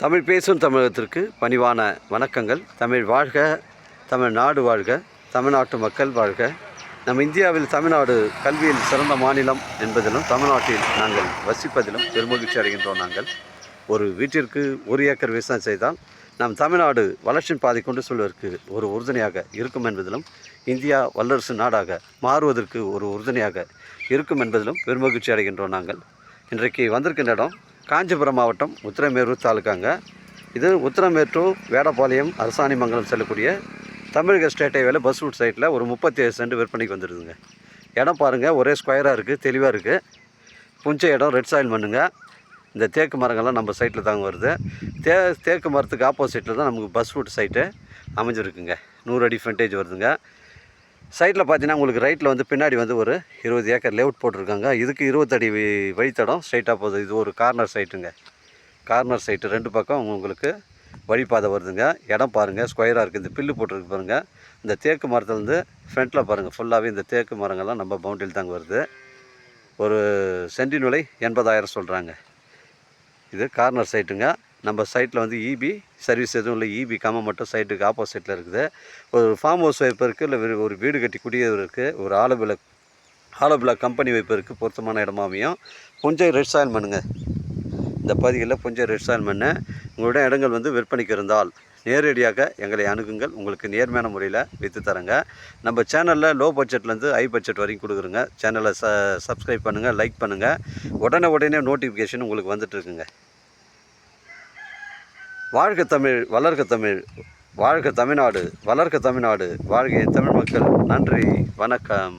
தமிழ் பேசும் தமிழகத்திற்கு பணிவான வணக்கங்கள். தமிழ் வாழ்க, தமிழ்நாடு வாழ்க, தமிழ்நாட்டு மக்கள் வாழ்க. நம் இந்தியாவில் தமிழ்நாடு கல்வியில் சிறந்த மாநிலம் என்பதிலும் தமிழ்நாட்டில் நாங்கள் வசிப்பதிலும் பெருமகிழ்ச்சி அடைகின்றோம். நாங்கள் ஒரு வீட்டிற்கு 1 ஏக்கர் விவசாயம் செய்தால் நம் தமிழ்நாடு வளர்ச்சியின் பாதை கொண்டு செல்வதற்கு ஒரு உறுதுணையாக இருக்கும் என்பதிலும் இந்தியா வல்லரசு நாடாக மாறுவதற்கு ஒரு உறுதுணையாக இருக்கும் என்பதிலும் பெருமகிழ்ச்சி அடைகின்றோம். நாங்கள் இன்றைக்கு வந்திருக்கின்ற இடம் காஞ்சிபுரம் மாவட்டம் உத்திரமேரூர் தாலுக்காங்க. இது உத்திரமேட்டூர் வேடபாளையம் அரசாணிமங்கலம் செல்லக்கூடிய தமிழக ஸ்டேட் ஹைவேல பஸ் ரூட் சைட்டில் ஒரு 37 சென்ட் விற்பனைக்கு வந்துடுதுங்க. இடம் பாருங்கள், ஒரே ஸ்கொயராக இருக்குது, தெளிவாக இருக்குது. புஞ்ச இடம், ரெட் சாயில் மண்ணுங்க. இந்த தேக்கு மரங்கள்லாம் நம்ம சைட்டில் தாங்க வருது. தேக்கு மரத்துக்கு ஆப்போசிட்டில் தான் நமக்கு பஸ் ரூட் சைட்டு அமைஞ்சிருக்குங்க. 100 அடி ஃப்ரண்டேஜ் வருதுங்க. சைட்டில் பார்த்தீங்கன்னா உங்களுக்கு ரைட்டில் வந்து பின்னாடி வந்து ஒரு 20 ஏக்கர் லேஅவுட் போட்டிருக்காங்க. இதுக்கு 20 அடி வழித்தடம் ஸ்ட்ரைட்டாக போகுது. இது ஒரு கார்னர் சைட்டுங்க. கார்னர் சைட்டு 2 பக்கம் உங்களுக்கு வழிபாதை வருதுங்க. இடம் பாருங்கள், ஸ்கொயராக இருக்குது. இந்த பில்லு போட்டிருக்கு பாருங்கள். இந்த தேக்கு மரத்துலேருந்து ஃப்ரண்ட்டில் பாருங்கள், ஃபுல்லாகவே இந்த தேக்கு மரங்கள்லாம் நம்ம பவுண்டரியில் தாங்க வருது. ஒரு சென்டின் விலை 80,000 சொல்கிறாங்க. இது கார்னர் சைட்டுங்க. நம்ம சைட்டில் வந்து இபி சர்வீஸ் எதுவும் இல்லை. இபி காமம் மட்டும் சைட்டுக்கு ஆப்போசிட்டில் இருக்குது. ஒரு ஃபார்ம் ஹவுஸ் வைப்பு இருக்குது, இல்லை ஒரு வீடு கட்டி குடியேறு இருக்குது, ஒரு ஆலோபிலா கம்பெனி வைப்பு இருக்குது. பொருத்தமான இடமா அமையும். புஞ்சை ரெட் சாயில் மண்ணுங்க. இந்த பகுதிகளில் புஞ்சை ரெட் சாயில் மண். உங்களுடைய இடங்கள் வந்து விற்பனைக்கு இருந்தால் நேரடியாக எங்களை அணுகுங்கள். உங்களுக்கு நேர்மையான முறையில் விற்று தரங்க. நம்ம சேனலில் லோ பட்ஜெட்லேருந்து ஹை பட்ஜெட் வரைக்கும் கொடுக்குறோங்க. சேனலை சப்ஸ்கிரைப் பண்ணுங்கள், லைக் பண்ணுங்கள். உடனே நோட்டிஃபிகேஷன் உங்களுக்கு வந்துட்டுருக்குங்க. வாழ்க தமிழ், வளர்க தமிழ், வாழ்க தமிழ்நாடு, வளர்க தமிழ்நாடு, வாழ்க தமிழ் மக்கள். நன்றி, வணக்கம்.